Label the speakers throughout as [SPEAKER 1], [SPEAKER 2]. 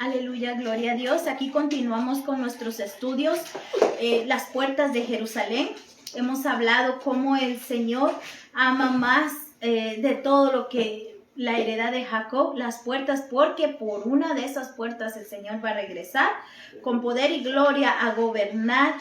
[SPEAKER 1] Aleluya, gloria a Dios. Aquí continuamos con nuestros estudios, las puertas de Jerusalén. Hemos hablado cómo el Señor ama más de todo lo que la heredad de Jacob, las puertas, porque por una de esas puertas el Señor va a regresar con poder y gloria a gobernar.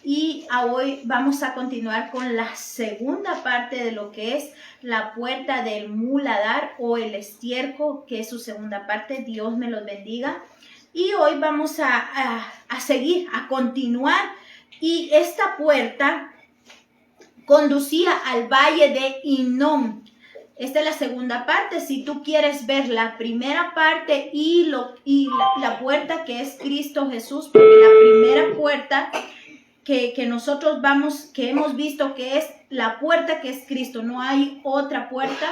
[SPEAKER 1] Y hoy vamos a continuar con la segunda parte de lo que es la puerta del muladar o el estiércol, que es su segunda parte. Dios me los bendiga. Y hoy vamos a seguir, a continuar. Y esta puerta conducía al valle de Hinnom. Esta es la segunda parte. Si tú quieres ver la primera parte y la puerta que es Cristo Jesús, porque la primera puerta que nosotros que hemos visto que es la puerta que es Cristo. No hay otra puerta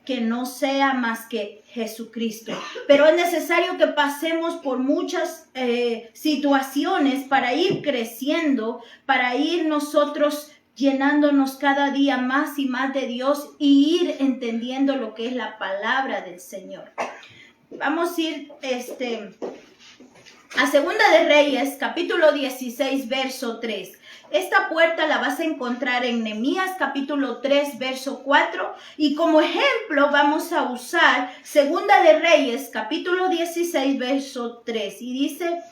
[SPEAKER 1] que no sea más que Jesucristo. Pero es necesario que pasemos por muchas situaciones para ir creciendo, para ir nosotros llenándonos cada día más y más de Dios y ir entendiendo lo que es la palabra del Señor. Vamos a ir a Segunda de Reyes, capítulo 16, verso 3. Esta puerta la vas a encontrar en Nehemías, capítulo 3, verso 4. Y como ejemplo vamos a usar Segunda de Reyes, capítulo 16, verso 3. Y dice: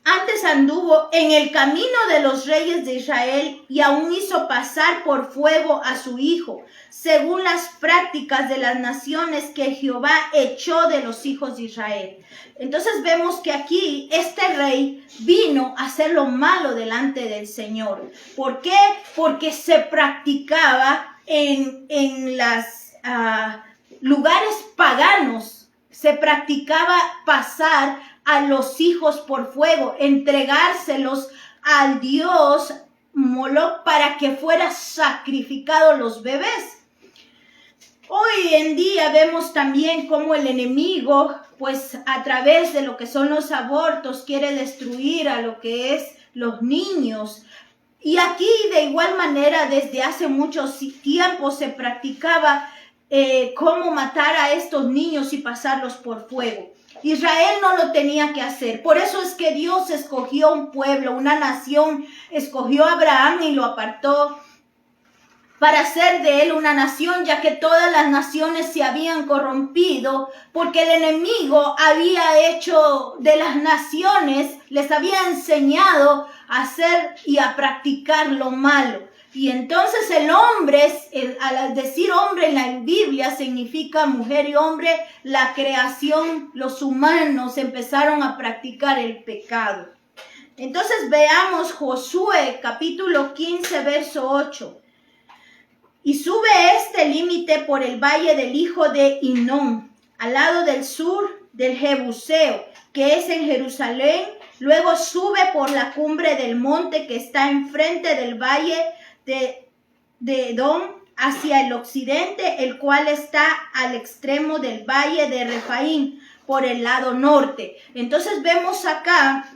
[SPEAKER 1] antes anduvo en el camino de los reyes de Israel y aún hizo pasar por fuego a su hijo, según las prácticas de las naciones que Jehová echó de los hijos de Israel. Entonces vemos que aquí este rey vino a hacer lo malo delante del Señor. ¿Por qué? Porque se practicaba en los lugares paganos, se practicaba pasar a los hijos por fuego, entregárselos al dios Moloch para que fuera sacrificado los bebés. Hoy en día vemos también cómo el enemigo, pues a través de lo que son los abortos, quiere destruir a lo que es los niños. Y aquí de igual manera desde hace mucho tiempo se practicaba cómo matar a estos niños y pasarlos por fuego. Israel no lo tenía que hacer. Por eso es que Dios escogió un pueblo, una nación, escogió a Abraham y lo apartó para hacer de él una nación, ya que todas las naciones se habían corrompido, porque el enemigo había hecho de las naciones, les había enseñado a hacer y a practicar lo malo. Y entonces el hombre, al decir hombre en la Biblia, significa mujer y hombre, la creación, los humanos empezaron a practicar el pecado. Entonces veamos Josué capítulo 15, verso 8. Y sube este límite por el valle del hijo de Hinnom, al lado del sur del Jebuseo, que es en Jerusalén. Luego sube por la cumbre del monte que está enfrente del valle de Edom hacia el occidente, el cual está al extremo del valle de Refaín por el lado norte. Entonces vemos acá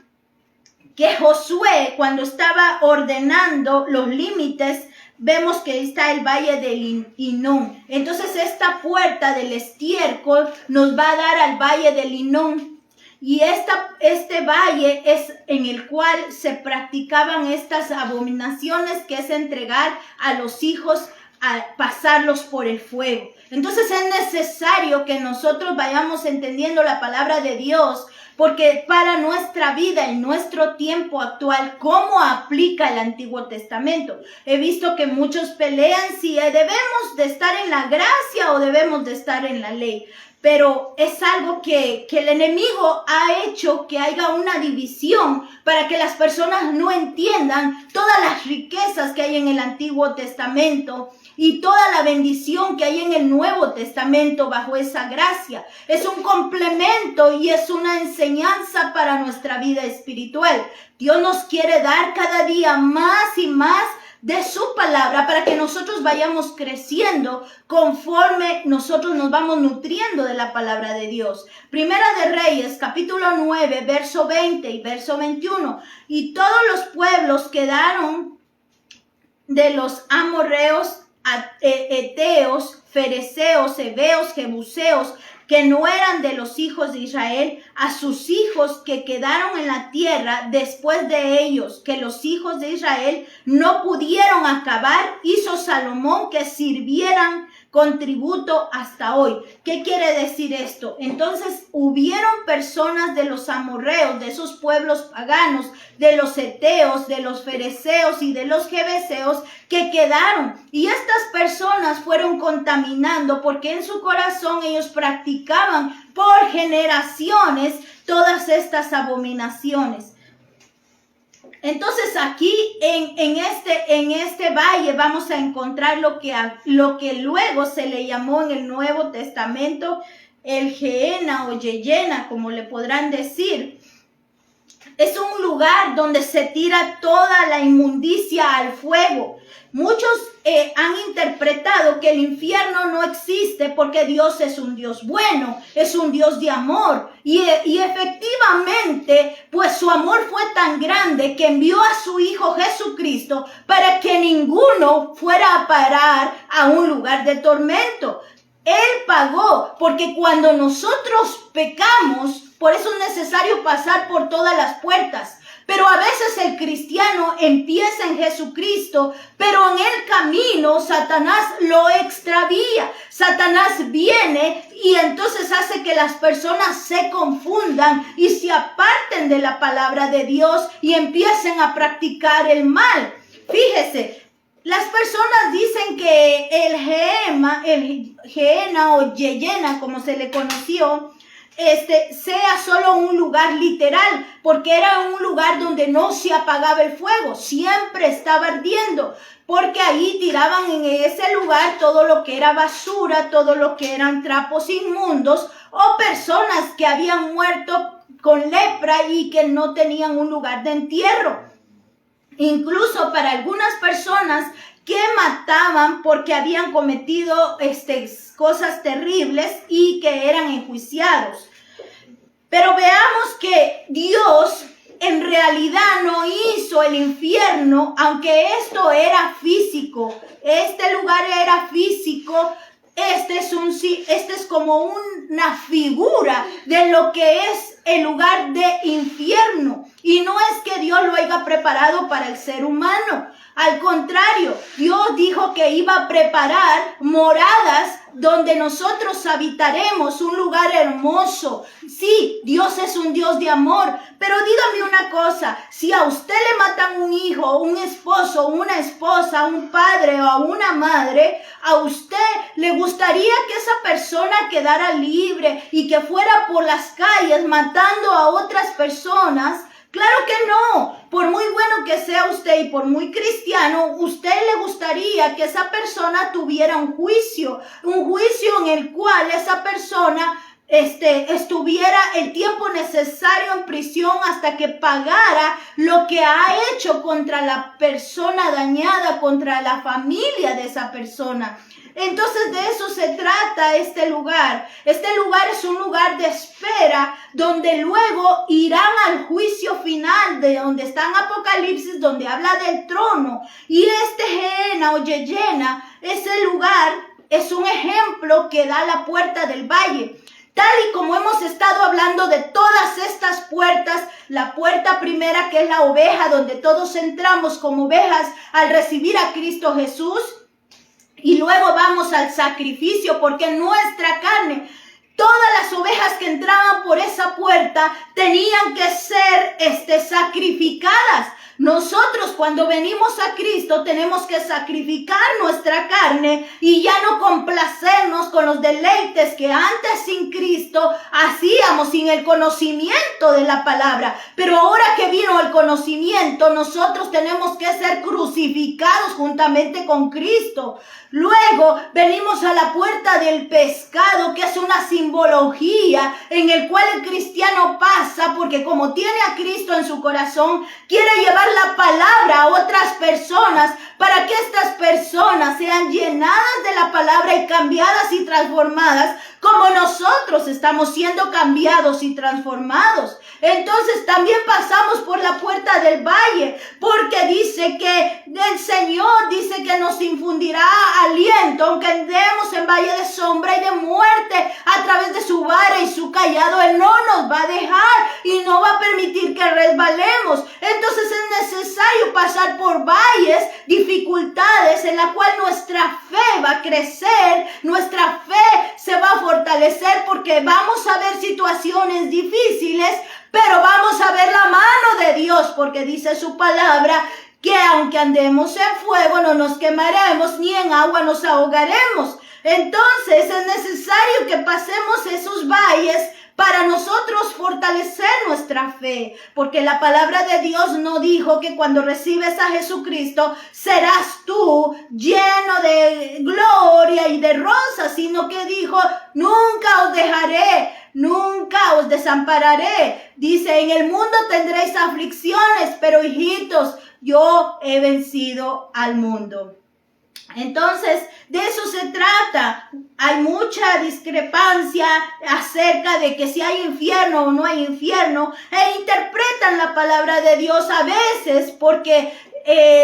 [SPEAKER 1] que Josué, cuando estaba ordenando los límites, vemos que está el valle de Hinnom. Entonces esta puerta del estiércol nos va a dar al valle de Hinnom. Y este valle es en el cual se practicaban estas abominaciones, que es entregar a los hijos a pasarlos por el fuego. Entonces es necesario que nosotros vayamos entendiendo la palabra de Dios, porque para nuestra vida y nuestro tiempo actual, ¿cómo aplica el Antiguo Testamento? He visto que muchos pelean si debemos de estar en la gracia o debemos de estar en la ley. Pero es algo que el enemigo ha hecho que haya una división para que las personas no entiendan todas las riquezas que hay en el Antiguo Testamento y toda la bendición que hay en el Nuevo Testamento bajo esa gracia. Es un complemento y es una enseñanza para nuestra vida espiritual. Dios nos quiere dar cada día más y más de su palabra para que nosotros vayamos creciendo conforme nosotros nos vamos nutriendo de la palabra de Dios. Primera de Reyes, capítulo 9, verso 20 y verso 21. Y todos los pueblos quedaron de los amorreos, eteos, fereceos, heveos, jebuseos, que no eran de los hijos de Israel, a sus hijos que quedaron en la tierra después de ellos, que los hijos de Israel no pudieron acabar, hizo Salomón que sirvieran con tributo hasta hoy. ¿Qué quiere decir esto? Entonces hubieron personas de los amorreos, de esos pueblos paganos, de los heteos, de los fereceos y de los jebeseos que quedaron. Y estas personas fueron contaminando porque en su corazón ellos practicaban por generaciones todas estas abominaciones. Entonces aquí en este valle vamos a encontrar lo que luego se le llamó en el Nuevo Testamento el Gehenna o Yeyena, como le podrán decir. Es un lugar donde se tira toda la inmundicia al fuego. Muchos han interpretado que el infierno no existe porque Dios es un Dios bueno, es un Dios de amor. Y efectivamente, pues su amor fue tan grande que envió a su Hijo Jesucristo para que ninguno fuera a parar a un lugar de tormento. Él pagó, porque cuando nosotros pecamos, por eso es necesario pasar por todas las puertas. Pero a veces el cristiano empieza en Jesucristo, pero en el camino Satanás lo extravía. Satanás viene y entonces hace que las personas se confundan y se aparten de la palabra de Dios y empiecen a practicar el mal. Fíjese, las personas dicen que el Gehenna o Yeyena, como se le conoció, sea solo un lugar literal, porque era un lugar donde no se apagaba el fuego, siempre estaba ardiendo, porque ahí tiraban en ese lugar todo lo que era basura, todo lo que eran trapos inmundos o personas que habían muerto con lepra y que no tenían un lugar de entierro. Incluso para algunas personas que mataban porque habían cometido cosas terribles y que eran enjuiciados. Pero veamos que Dios en realidad no hizo el infierno, aunque esto era físico. Este lugar era físico. Este es como una figura de lo que es el lugar de infierno. Y no es que Dios lo haya preparado para el ser humano. Al contrario, Dios dijo que iba a preparar moradas donde nosotros habitaremos, un lugar hermoso. Sí, Dios es un Dios de amor, pero dígame una cosa, si a usted le matan un hijo, un esposo, una esposa, un padre o a una madre, ¿a usted le gustaría que esa persona quedara libre y que fuera por las calles matando a otras personas? Claro que no. Por muy bueno que sea usted y por muy cristiano, usted le gustaría que esa persona tuviera un juicio en el cual esa persona estuviera el tiempo necesario en prisión hasta que pagara lo que ha hecho contra la persona dañada, contra la familia de esa persona. Entonces de eso se trata este lugar. Este lugar es un lugar de espera donde luego irán al juicio final, de donde está en Apocalipsis, donde habla del trono. Y Gehenna o Yeyena, ese lugar es un ejemplo que da la puerta del valle. Tal y como hemos estado hablando de todas estas puertas, la puerta primera que es la oveja, donde todos entramos como ovejas al recibir a Cristo Jesús. Y luego vamos al sacrificio, porque nuestra carne, todas las ovejas que entraban por esa puerta tenían que ser sacrificadas. Nosotros cuando venimos a Cristo tenemos que sacrificar nuestra carne y ya no complacernos con los deleites que antes sin Cristo hacíamos, sin el conocimiento de la palabra. Pero ahora que vino el conocimiento, nosotros tenemos que ser crucificados juntamente con Cristo. Luego venimos a la puerta del pescado, que es una simbología en el cual el cristiano pasa, porque como tiene a Cristo en su corazón, quiere llevar dar la palabra a otras personas para que estas personas sean llenadas de la palabra y cambiadas y transformadas como nosotros estamos siendo cambiados y transformados. Entonces también pasamos por la puerta del valle, porque dice que el Señor dice que nos infundirá aliento, aunque andemos en valle de sombra y de muerte, a través de su vara y su callado, Él no nos va a dejar y no va a permitir que resbalemos. Entonces es necesario pasar por valles, dificultades en la cual nuestra fe va a crecer, nuestra fe se va a fortalecer, porque vamos a ver situaciones difíciles, pero vamos a ver la mano de Dios, porque dice su palabra que aunque andemos en fuego no nos quemaremos, ni en agua nos ahogaremos. Entonces es necesario que pasemos esos valles para nosotros fortalecer nuestra fe, porque la palabra de Dios no dijo que cuando recibes a Jesucristo serás tú lleno de gloria y de rosas, sino que dijo, nunca os dejaré, nunca os desampararé. Dice, en el mundo tendréis aflicciones, pero hijitos, yo he vencido al mundo. Entonces, de eso se trata. Hay mucha discrepancia acerca de que si hay infierno o no hay infierno, e interpretan la palabra de Dios a veces porque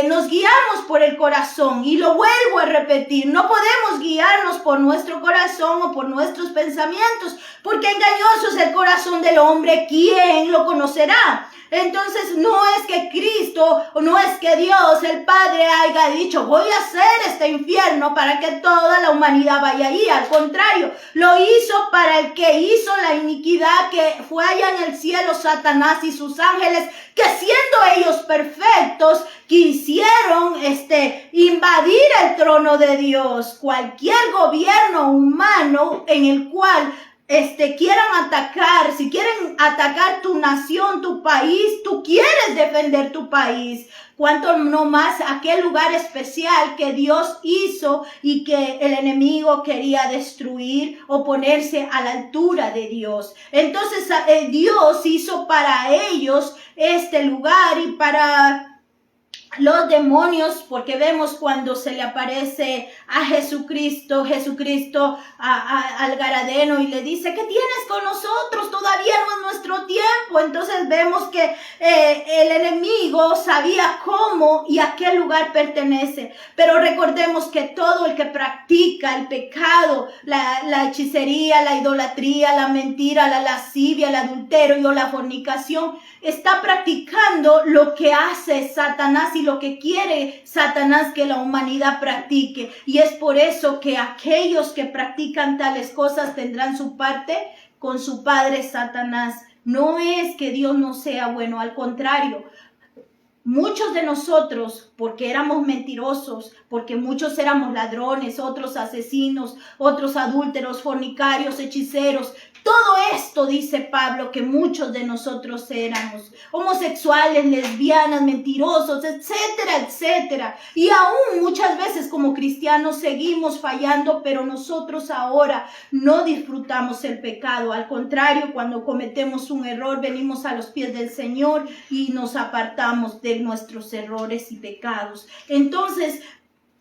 [SPEAKER 1] nos guiamos por el corazón, y lo vuelvo a repetir, no podemos guiarnos por nuestro corazón o por nuestros pensamientos, porque engañoso es el corazón del hombre, ¿quién lo conocerá? Entonces no es que Cristo, o no es que Dios, el Padre, haya dicho, voy a hacer este infierno para que toda la humanidad vaya ahí. Al contrario, lo hizo para el que hizo la iniquidad, que fue allá en el cielo Satanás y sus ángeles, que siendo ellos perfectos, quisieron invadir el trono de Dios. Cualquier gobierno humano en el cual quieran atacar, si quieren atacar tu nación, tu país, tú quieres defender tu país. Cuanto no más aquel lugar especial que Dios hizo y que el enemigo quería destruir o ponerse a la altura de Dios. Entonces Dios hizo para ellos este lugar, y para los demonios, porque vemos cuando se le aparece a Jesucristo al Gadareno y le dice, ¿qué tienes con nosotros? Todavía no es nuestro tiempo. Entonces vemos que el enemigo sabía cómo y a qué lugar pertenece. Pero recordemos que todo el que practica el pecado, la hechicería, la idolatría, la mentira, la lascivia, el adulterio o la fornicación, está practicando lo que hace Satanás y lo que quiere Satanás que la humanidad practique. Y es por eso que aquellos que practican tales cosas tendrán su parte con su padre Satanás. No es que Dios no sea bueno, al contrario. Muchos de nosotros, porque éramos mentirosos, porque muchos éramos ladrones, otros asesinos, otros adúlteros, fornicarios, hechiceros, todo esto dice Pablo que muchos de nosotros éramos homosexuales, lesbianas, mentirosos, etcétera, etcétera. Y aún muchas veces como cristianos seguimos fallando, pero nosotros ahora no disfrutamos el pecado. Al contrario, cuando cometemos un error, venimos a los pies del Señor y nos apartamos de nuestros errores y pecados. Entonces,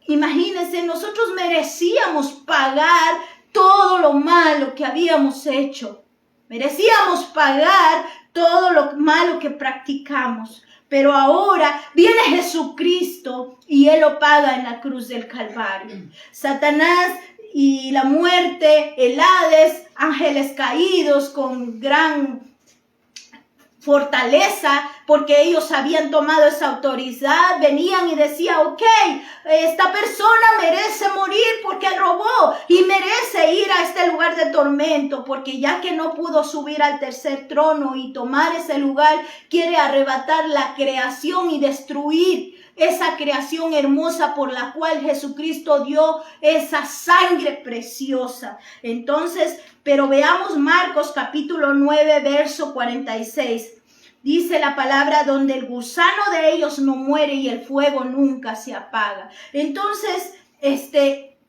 [SPEAKER 1] imagínense, nosotros merecíamos pagar todo lo malo que habíamos hecho. Merecíamos pagar todo lo malo que practicamos. Pero ahora viene Jesucristo y Él lo paga en la cruz del Calvario. Satanás y la muerte, el Hades, ángeles caídos con gran fortaleza, porque ellos habían tomado esa autoridad, venían y decían, ok, esta persona merece morir porque robó y merece ir a este lugar de tormento, porque ya que no pudo subir al tercer trono y tomar ese lugar, quiere arrebatar la creación y destruir esa creación hermosa por la cual Jesucristo dio esa sangre preciosa. Entonces, pero veamos Marcos capítulo 9, verso 46. Dice la palabra, donde el gusano de ellos no muere y el fuego nunca se apaga. Entonces,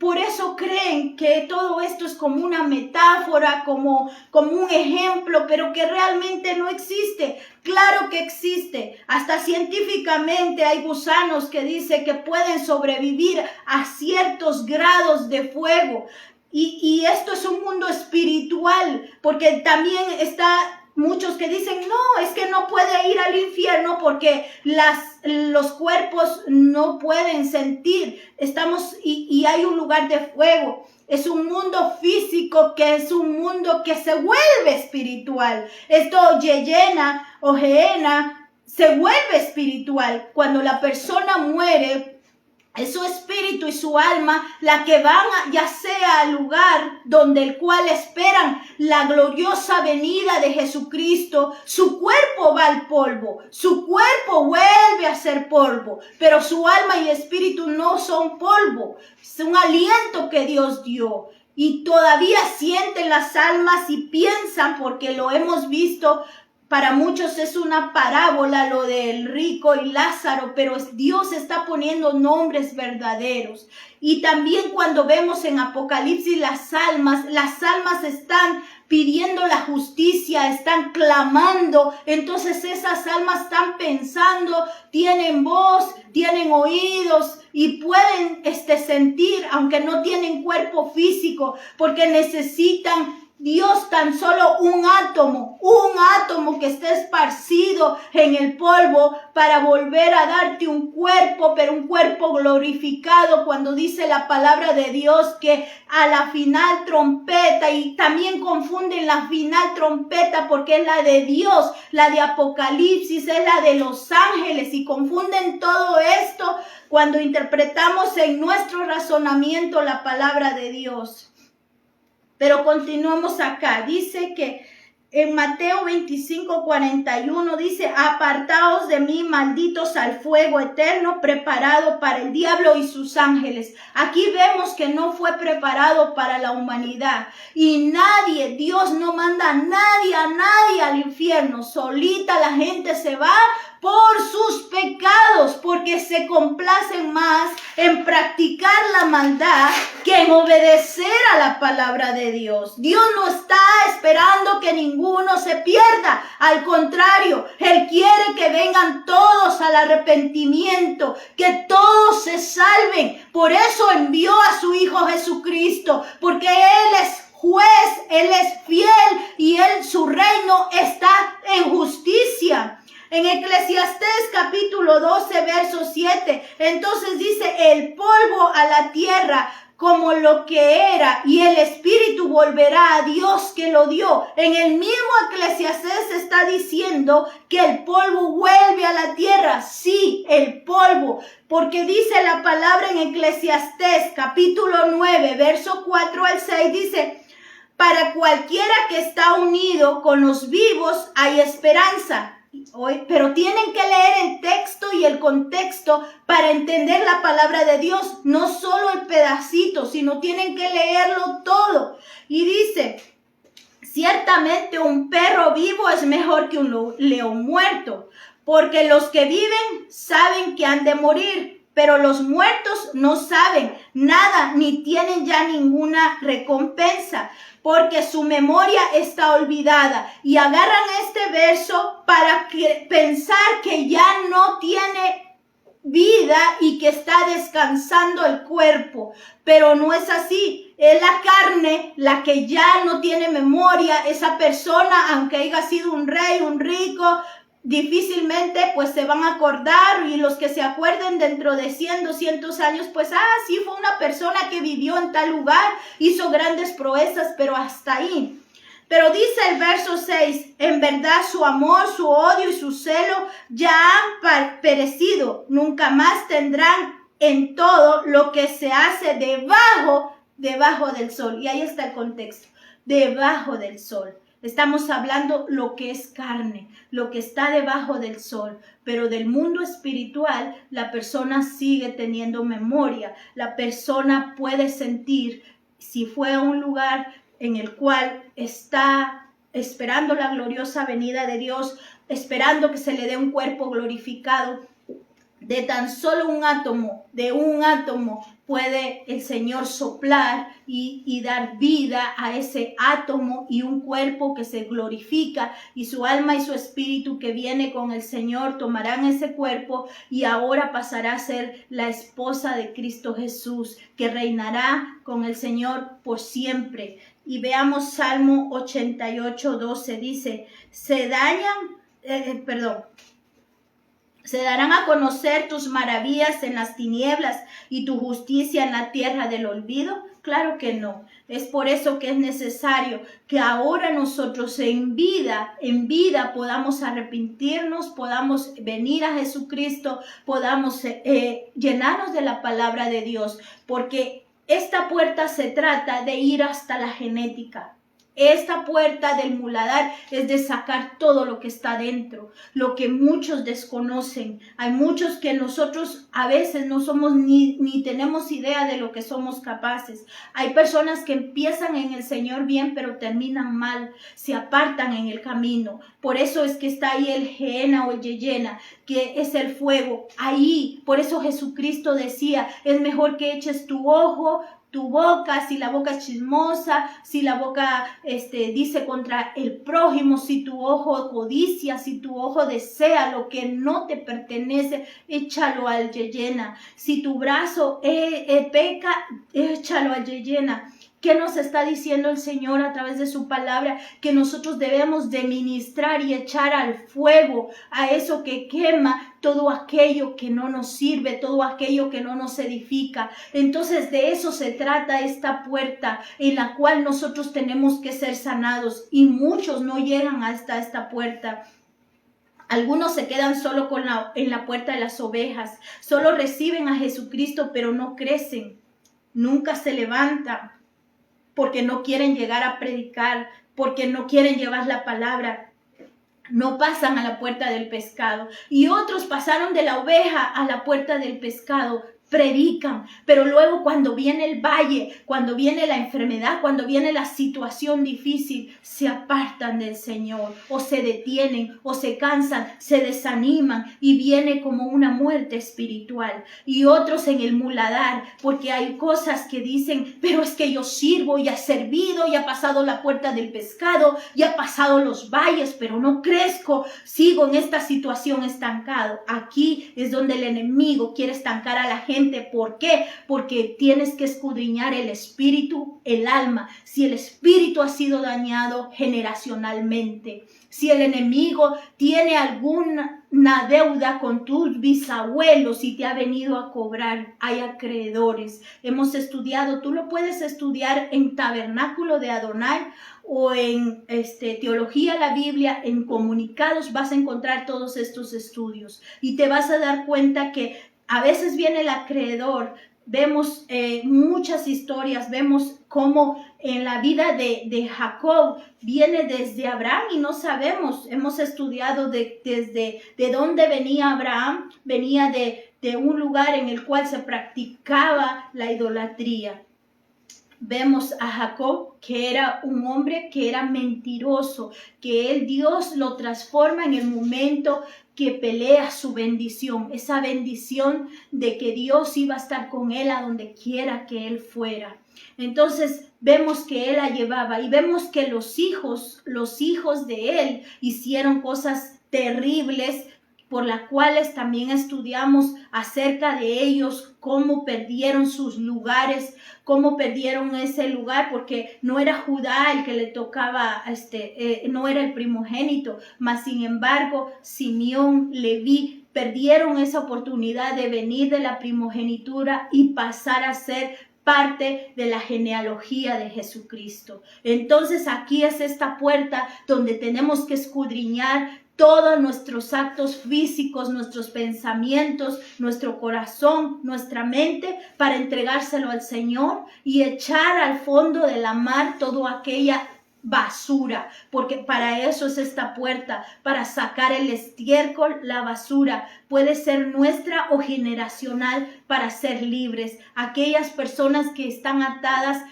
[SPEAKER 1] por eso creen que todo esto es como una metáfora, como un ejemplo, pero que realmente no existe. Claro que existe. Hasta científicamente hay gusanos que dicen que pueden sobrevivir a ciertos grados de fuego. Y esto es un mundo espiritual, porque también está muchos que dicen, no, es que no puede ir al infierno porque los cuerpos no pueden sentir. Y hay un lugar de fuego. Es un mundo físico que es un mundo que se vuelve espiritual. Esto Gehenna o Gehenna se vuelve espiritual. Cuando la persona muere, es su espíritu y su alma la que van ya sea al lugar donde el cual esperan la gloriosa venida de Jesucristo. Su cuerpo va al polvo, su cuerpo vuelve a ser polvo, pero su alma y espíritu no son polvo, es un aliento que Dios dio. Y todavía sienten las almas y piensan, porque lo hemos visto. Para muchos es una parábola lo del rico y Lázaro, pero Dios está poniendo nombres verdaderos. Y también cuando vemos en Apocalipsis las almas están pidiendo la justicia, están clamando. Entonces esas almas están pensando, tienen voz, tienen oídos y pueden sentir, aunque no tienen cuerpo físico, porque necesitan Dios tan solo un átomo que esté esparcido en el polvo para volver a darte un cuerpo, pero un cuerpo glorificado, cuando dice la palabra de Dios que a la final trompeta, y también confunden la final trompeta porque es la de Dios, la de Apocalipsis es la de los ángeles, y confunden todo esto cuando interpretamos en nuestro razonamiento la palabra de Dios. Pero continuamos acá. Dice que en Mateo 25:41 dice, apartaos de mí, malditos, al fuego eterno preparado para el diablo y sus ángeles. Aquí vemos que no fue preparado para la humanidad. Y Dios no manda a nadie al infierno. Solita la gente se va por sus pecados, porque se complacen más en practicar la maldad que en obedecer a la palabra de Dios. Dios no está esperando que ninguno se pierda. Al contrario, Él quiere que vengan todos al arrepentimiento, que todos se salven. Por eso envió a su Hijo Jesucristo, porque Él es juez, Él es fiel y su reino está en justicia. En Eclesiastés capítulo 12, verso 7, entonces dice, el polvo a la tierra como lo que era, y el espíritu volverá a Dios que lo dio. En el mismo Eclesiastés está diciendo que el polvo vuelve a la tierra. Sí, el polvo, porque dice la palabra en Eclesiastés capítulo 9, verso 4 al 6, dice, para cualquiera que está unido con los vivos hay esperanza. Pero tienen que leer el texto y el contexto para entender la palabra de Dios, no solo el pedacito, sino tienen que leerlo todo. Y dice, ciertamente un perro vivo es mejor que un león muerto, porque los que viven saben que han de morir, pero los muertos no saben nada ni tienen ya ninguna recompensa, porque su memoria está olvidada. Y agarran este verso para pensar que ya no tiene vida y que está descansando el cuerpo, pero no es así. Es la carne la que ya no tiene memoria. Esa persona, aunque haya sido un rey, un rico, difícilmente pues se van a acordar, y los que se acuerden dentro de 100, 200 años, pues sí fue una persona que vivió en tal lugar, hizo grandes proezas, pero hasta ahí. Pero dice el verso 6, en verdad su amor, su odio y su celo ya han perecido, nunca más tendrán en todo lo que se hace debajo del sol. Y ahí está el contexto, debajo del sol. Estamos hablando lo que es carne, lo que está debajo del sol, pero del mundo espiritual la persona sigue teniendo memoria, la persona puede sentir, si fue a un lugar en el cual está esperando la gloriosa venida de Dios, esperando que se le dé un cuerpo glorificado, de tan solo un átomo, puede el Señor soplar y dar vida a ese átomo y un cuerpo que se glorifica, y su alma y su espíritu que viene con el Señor tomarán ese cuerpo y ahora pasará a ser la esposa de Cristo Jesús, que reinará con el Señor por siempre. Y veamos Salmo 88:12, dice, se darán a conocer tus maravillas en las tinieblas y tu justicia en la tierra del olvido. Claro que no. Es por eso que es necesario que ahora nosotros en vida podamos arrepentirnos, podamos venir a Jesucristo, podamos llenarnos de la palabra de Dios, porque esta puerta se trata de ir hasta la genética. Esta puerta del muladar es de sacar todo lo que está dentro, lo que muchos desconocen. Hay muchos que nosotros a veces no somos ni tenemos idea de lo que somos capaces. Hay personas que empiezan en el Señor bien, pero terminan mal, se apartan en el camino. Por eso es que está ahí el Gehenna o el Yeyena, que es el fuego. Ahí, por eso Jesucristo decía, es mejor que eches tu boca, si la boca es chismosa, si la boca dice contra el prójimo, si tu ojo codicia, si tu ojo desea lo que no te pertenece, échalo al Yeyena. Si tu brazo peca, échalo al Yeyena. ¿Qué nos está diciendo el Señor a través de su palabra? Que nosotros debemos de ministrar y echar al fuego a eso que quema todo aquello que no nos sirve, todo aquello que no nos edifica. Entonces de eso se trata esta puerta en la cual nosotros tenemos que ser sanados, y muchos no llegan hasta esta puerta. Algunos se quedan solo en la puerta de las ovejas, solo reciben a Jesucristo pero no crecen, nunca se levantan, porque no quieren llegar a predicar, porque no quieren llevar la palabra, no pasan a la puerta del pescado. Y otros pasaron de la oveja a la puerta del pescado, predican, pero luego cuando viene el valle, cuando viene la enfermedad, cuando viene la situación difícil, se apartan del Señor, o se detienen, o se cansan, se desaniman, y viene como una muerte espiritual. Y otros en el muladar, porque hay cosas que dicen, pero es que yo sirvo, y he servido, y he pasado la puerta del pescado, y he pasado los valles, pero no crezco, sigo en esta situación estancado. Aquí es donde el enemigo quiere estancar a la gente. ¿Por qué? Porque tienes que escudriñar el espíritu, el alma. Si el espíritu ha sido dañado generacionalmente, si el enemigo tiene alguna deuda con tus bisabuelos y te ha venido a cobrar, hay acreedores. Hemos estudiado, tú lo puedes estudiar en Tabernáculo de Adonai o en Teología la Biblia, en Comunicados vas a encontrar todos estos estudios y te vas a dar cuenta que a veces viene el acreedor. Vemos muchas historias, vemos cómo en la vida de Jacob viene desde Abraham y no sabemos, hemos estudiado desde de dónde venía Abraham, venía de un lugar en el cual se practicaba la idolatría. Vemos a Jacob, que era un hombre que era mentiroso, que Dios lo transforma en el momento que pelea su bendición, esa bendición de que Dios iba a estar con él a donde quiera que él fuera. Entonces vemos que él la llevaba y vemos que los hijos de él hicieron cosas terribles, por las cuales también estudiamos acerca de ellos, cómo perdieron sus lugares, cómo perdieron ese lugar, porque no era Judá el que le tocaba, no era el primogénito, mas sin embargo Simeón, Leví, perdieron esa oportunidad de venir de la primogenitura y pasar a ser parte de la genealogía de Jesucristo. Entonces aquí es esta puerta donde tenemos que escudriñar todos nuestros actos físicos, nuestros pensamientos, nuestro corazón, nuestra mente, para entregárselo al Señor y echar al fondo de la mar toda aquella basura, porque para eso es esta puerta, para sacar el estiércol, la basura, puede ser nuestra o generacional, para ser libres. Aquellas personas que están atadas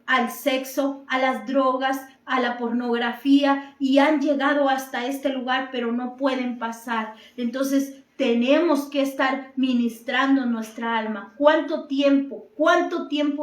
[SPEAKER 1] al sexo, a las drogas, a la pornografía y han llegado hasta este lugar pero no pueden pasar. Entonces tenemos que estar ministrando nuestra alma. ¿Cuánto tiempo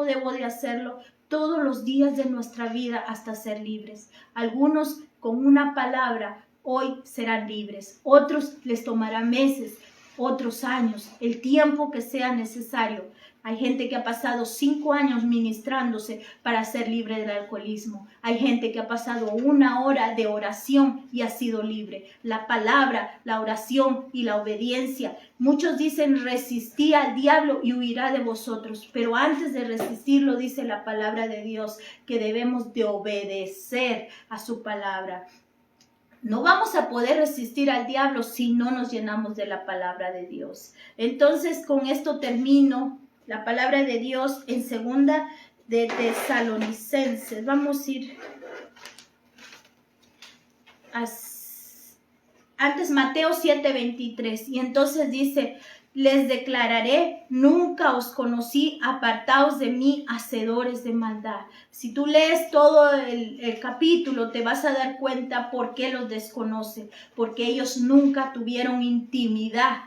[SPEAKER 1] debo de hacerlo? Todos los días de nuestra vida hasta ser libres. Algunos con una palabra hoy serán libres, otros les tomará meses, otros años, el tiempo que sea necesario. Hay gente que ha pasado 5 años ministrándose para ser libre del alcoholismo. Hay gente que ha pasado 1 hora de oración y ha sido libre. La palabra, la oración y la obediencia. Muchos dicen resistí al diablo y huirá de vosotros. Pero antes de resistirlo dice la palabra de Dios que debemos de obedecer a su palabra. No vamos a poder resistir al diablo si no nos llenamos de la palabra de Dios. Entonces con esto termino. La palabra de Dios en 2 de Tesalonicenses. Vamos a ir antes Mateo 7:23. Y entonces dice, les declararé, nunca os conocí, apartaos de mí, hacedores de maldad. Si tú lees todo el capítulo, te vas a dar cuenta por qué los desconoce. Porque ellos nunca tuvieron intimidad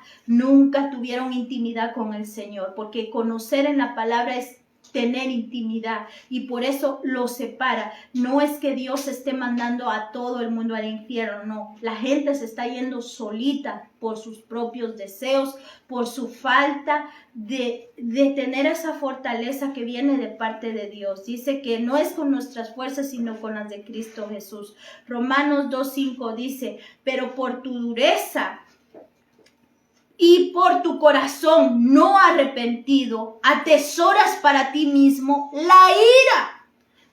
[SPEAKER 1] con el Señor. Porque conocer en la palabra es tener intimidad y por eso lo separa. No es que Dios esté mandando a todo el mundo al infierno, no. La gente se está yendo solita por sus propios deseos, por su falta de tener esa fortaleza que viene de parte de Dios. Dice que no es con nuestras fuerzas, sino con las de Cristo Jesús. Romanos 2:5 dice, pero por tu dureza y por tu corazón no arrepentido, atesoras para ti mismo la ira.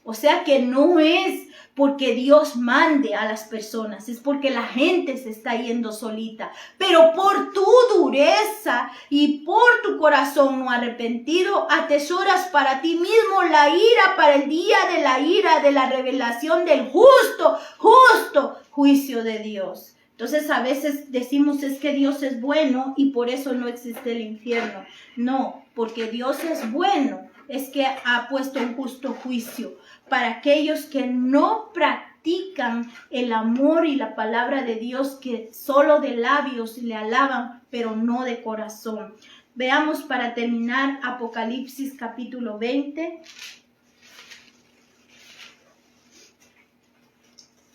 [SPEAKER 1] O sea que no es porque Dios mande a las personas, es porque la gente se está yendo solita. Pero por tu dureza y por tu corazón no arrepentido, atesoras para ti mismo la ira para el día de la ira, de la revelación del justo juicio de Dios. Entonces a veces decimos es que Dios es bueno y por eso no existe el infierno. No, porque Dios es bueno, es que ha puesto un justo juicio para aquellos que no practican el amor y la palabra de Dios, que solo de labios le alaban, pero no de corazón. Veamos para terminar Apocalipsis capítulo 20.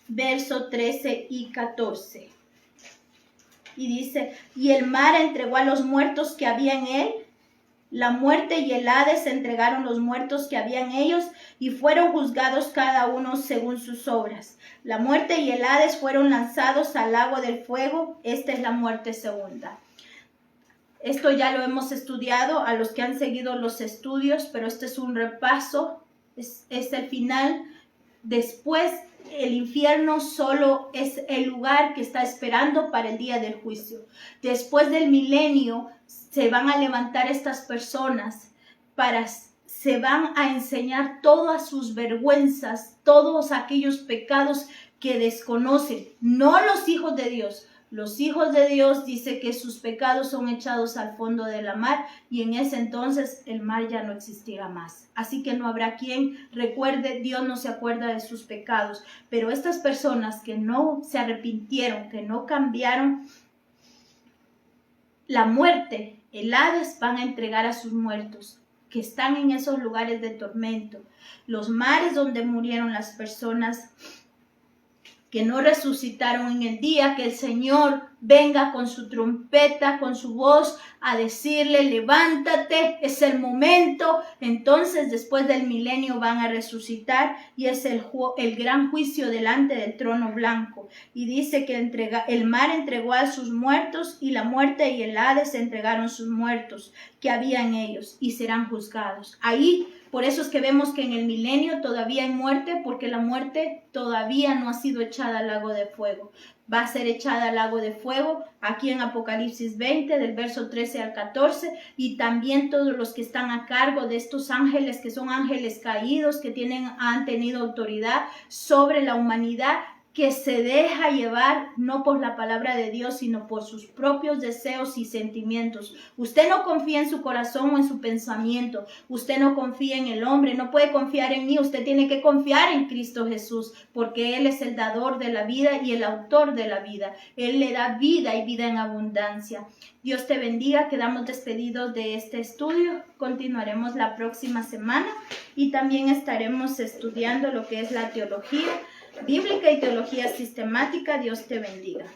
[SPEAKER 1] Verso 13 y 14. Y dice, y el mar entregó a los muertos que había en él. La muerte y el Hades entregaron los muertos que había en ellos y fueron juzgados cada uno según sus obras. La muerte y el Hades fueron lanzados al lago del fuego. Esta es la muerte segunda. Esto ya lo hemos estudiado a los que han seguido los estudios, pero este es un repaso, es el final. Después, el infierno solo es el lugar que está esperando para el día del juicio. Después del milenio, se van a levantar estas personas se van a enseñar todas sus vergüenzas, todos aquellos pecados que desconocen, no los hijos de Dios. Los hijos de Dios dice que sus pecados son echados al fondo de la mar y en ese entonces el mar ya no existirá más. Así que no habrá quien recuerde, Dios no se acuerda de sus pecados. Pero estas personas que no se arrepintieron, que no cambiaron, la muerte, el Hades van a entregar a sus muertos que están en esos lugares de tormento. Los mares donde murieron las personas que no resucitaron en el día que el Señor venga con su trompeta, con su voz, a decirle, levántate, es el momento. Entonces, después del milenio van a resucitar y es el gran juicio delante del trono blanco. Y dice que el mar entregó a sus muertos y la muerte y el Hades entregaron sus muertos que había en ellos y serán juzgados. Ahí, por eso es que vemos que en el milenio todavía hay muerte, porque la muerte todavía no ha sido echada al lago de fuego. Va a ser echada al lago de fuego aquí en Apocalipsis 20, del verso 13 al 14, y también todos los que están a cargo de estos ángeles, que son ángeles caídos, que han tenido autoridad sobre la humanidad, que se deja llevar no por la palabra de Dios, sino por sus propios deseos y sentimientos. Usted no confía en su corazón o en su pensamiento. Usted no confía en el hombre, no puede confiar en mí. Usted tiene que confiar en Cristo Jesús, porque Él es el dador de la vida y el autor de la vida. Él le da vida y vida en abundancia. Dios te bendiga. Quedamos despedidos de este estudio. Continuaremos la próxima semana y también estaremos estudiando lo que es la teología bíblica y teología sistemática. Dios te bendiga.